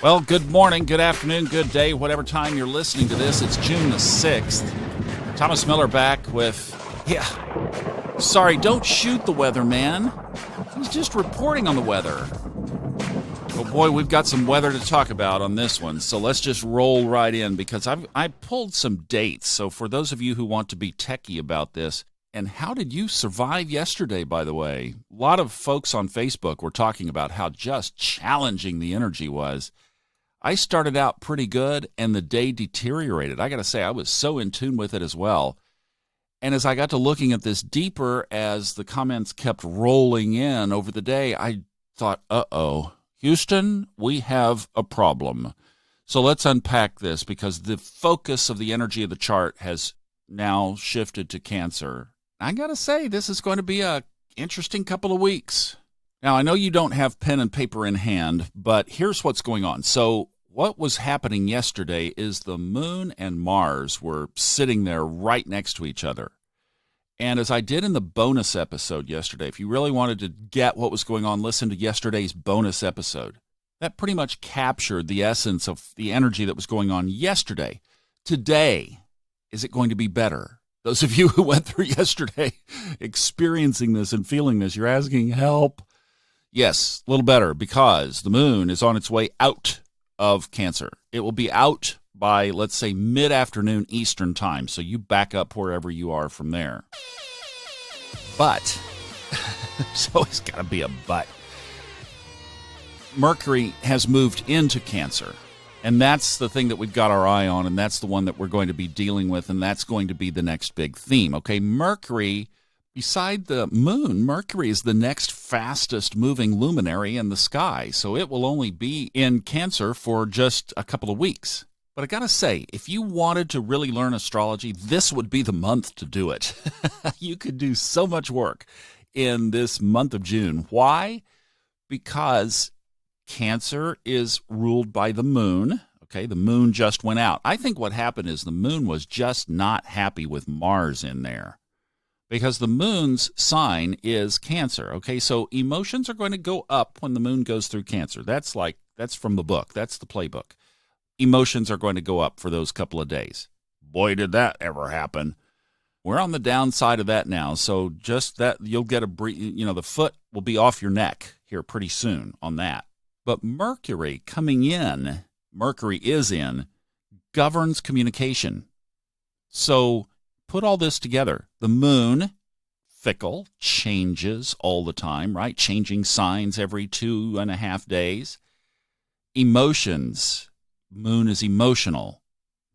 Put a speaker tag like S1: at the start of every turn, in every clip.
S1: Well, good morning, good afternoon, good day, whatever time you're listening to this. It's June the 6th. Thomas Miller back with, sorry, don't shoot the weather, man. He's just reporting on the weather. Oh boy, we've got some weather to talk about on this one, so let's just roll right in because I pulled some dates. So for those of you who want to be techie about this, and how did you survive yesterday, by the way? A lot of folks on Facebook were talking about how just challenging the energy was. I started out pretty good, and the day deteriorated. I got to say, I was so in tune with it as well. And as I got to looking at this deeper, as the comments kept rolling in over the day, I thought, uh-oh, Houston, we have a problem. So let's unpack this because the focus of the energy of the chart has now shifted to Cancer. I got to say, this is going to be an interesting couple of weeks. Now, I know you don't have pen and paper in hand, but here's what's going on. So what was happening yesterday is the moon and Mars were sitting there right next to each other. And as I did in the bonus episode yesterday, if you really wanted to get what was going on, listen to yesterday's bonus episode. That pretty much captured the essence of the energy that was going on yesterday. Today, is it going to be better? Those of you who went through yesterday experiencing this and feeling this, you're asking help. Yes, a little better because the moon is on its way out of Cancer. It will be out by, let's say, mid-afternoon Eastern time. So you back up wherever you are from there. But, there's always got to be a but. Mercury has moved into Cancer. And that's the thing that we've got our eye on, and that's the one that we're going to be dealing with, and that's going to be the next big theme. Okay, Mercury, beside the moon, Mercury is the next fastest moving luminary in the sky, so it will only be in Cancer for just a couple of weeks. But I got to say, if you wanted to really learn astrology, this would be the month to do it. You could do so much work in this month of June. Why? Because Cancer is ruled by the moon. Okay, the moon just went out. I think what happened is the moon was just not happy with Mars in there because the moon's sign is Cancer. Okay, so emotions are going to go up when the moon goes through Cancer. That's from the book. That's the playbook. Emotions are going to go up for those couple of days. Boy, did that ever happen. We're on the downside of that now, so just that you'll get the foot will be off your neck here pretty soon on that. But Mercury is in, governs communication. So put all this together. The moon, fickle, changes all the time, right? Changing signs every 2.5 days. Emotions, moon is emotional.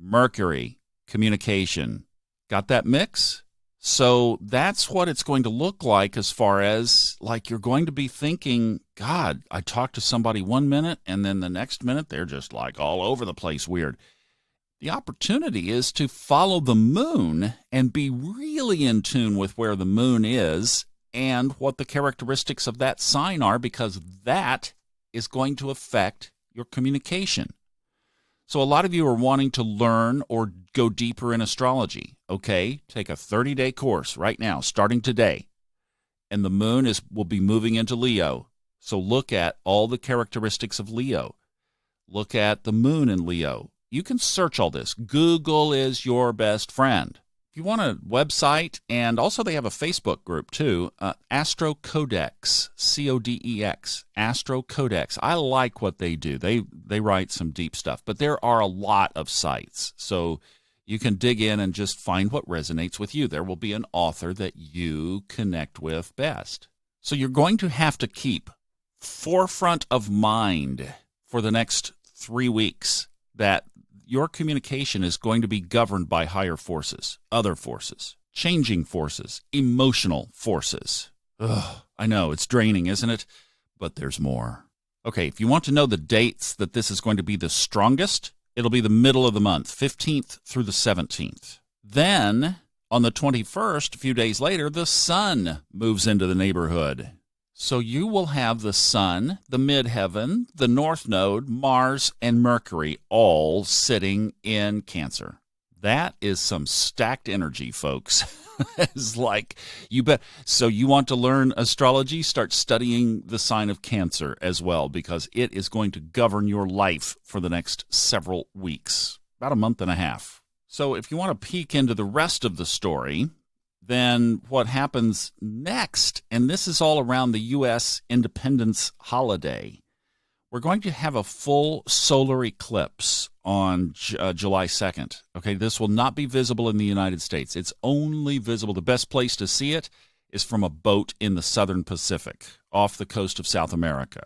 S1: Mercury, communication. Got that mix? So that's what it's going to look like as far as, like, you're going to be thinking, God, I talked to somebody 1 minute, and then the next minute they're just like all over the place weird. The opportunity is to follow the moon and be really in tune with where the moon is and what the characteristics of that sign are, because that is going to affect your communication. So a lot of you are wanting to learn or go deeper in astrology. Okay, take a 30-day course right now, starting today. And the moon will be moving into Leo. So look at all the characteristics of Leo. Look at the moon in Leo. You can search all this. Google is your best friend. If you want a website, and also they have a Facebook group too, Astro Codex, C-O-D-E-X, Astro Codex. I like what they do. They write some deep stuff, but there are a lot of sites. So you can dig in and just find what resonates with you. There will be an author that you connect with best. So you're going to have to keep forefront of mind for the next 3 weeks that your communication is going to be governed by higher forces, other forces, changing forces, emotional forces. Ugh, I know, it's draining, isn't it? But there's more. Okay, if you want to know the dates that this is going to be the strongest, it'll be the middle of the month, 15th through the 17th. Then, on the 21st, a few days later, the sun moves into the neighborhood. So you will have the sun, the midheaven, the north node, Mars, and Mercury all sitting in Cancer. That is some stacked energy, folks. It's like, you bet. So you want to learn astrology? Start studying the sign of Cancer as well, because it is going to govern your life for the next several weeks, about a month and a half. So if you want to peek into the rest of the story, then what happens next, and this is all around the U.S. Independence holiday, we're going to have a full solar eclipse on July 2nd. Okay, this will not be visible in the United States. It's only visible. The best place to see it is from a boat in the southern Pacific, off the coast of South America.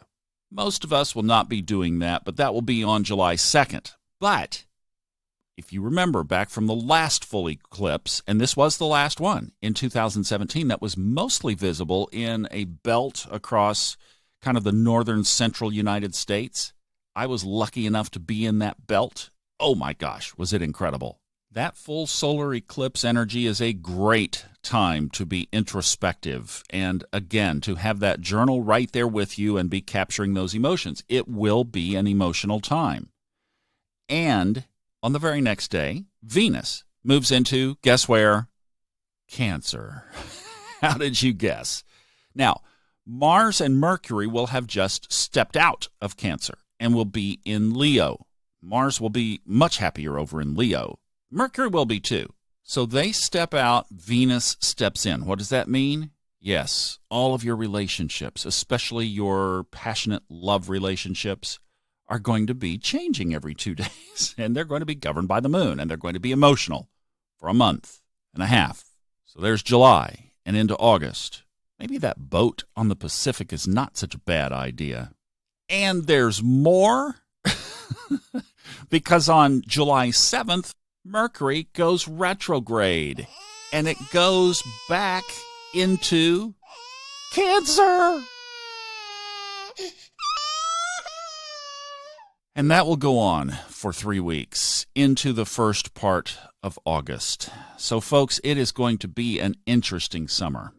S1: Most of us will not be doing that, but that will be on July 2nd. But if you remember back from the last full eclipse, and this was the last one in 2017, that was mostly visible in a belt across kind of the northern central United States. I was lucky enough to be in that belt. Oh my gosh, was it incredible. That full solar eclipse energy is a great time to be introspective and, again, to have that journal right there with you and be capturing those emotions. It will be an emotional time. And on the very next day, Venus moves into, guess where? Cancer. How did you guess? Now, Mars and Mercury will have just stepped out of Cancer and will be in Leo. Mars will be much happier over in Leo. Mercury will be too. So they step out, Venus steps in. What does that mean? Yes, all of your relationships, especially your passionate love relationships, are going to be changing every 2 days. And they're going to be governed by the moon, and they're going to be emotional for a month and a half. So there's July and into August. Maybe that boat on the Pacific is not such a bad idea. And there's more, because on July 7th, Mercury goes retrograde, and it goes back into Cancer. And that will go on for 3 weeks into the first part of August. So, folks, it is going to be an interesting summer.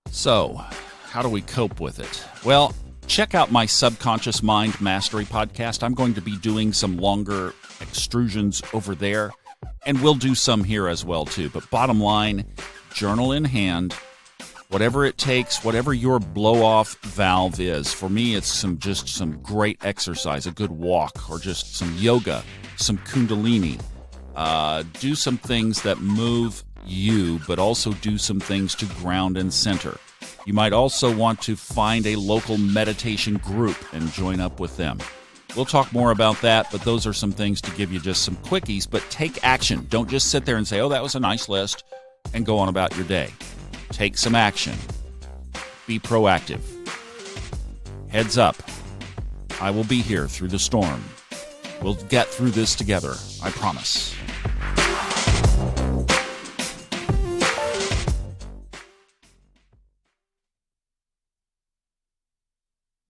S1: So, how do we cope with it? Well, check out my Subconscious Mind Mastery podcast. I'm going to be doing some longer extrusions over there, and we'll do some here as well, too. But bottom line, journal in hand, whatever it takes, whatever your blow-off valve is. For me, it's some great exercise, a good walk, or just some yoga, some kundalini. Do some things that move you, but also do some things to ground and center. You might also want to find a local meditation group and join up with them. We'll talk more about that, but those are some things to give you just some quickies, but take action. Don't just sit there and say, oh, that was a nice list, and go on about your day. Take some action. Be proactive. Heads up. I will be here through the storm. We'll get through this together, I promise.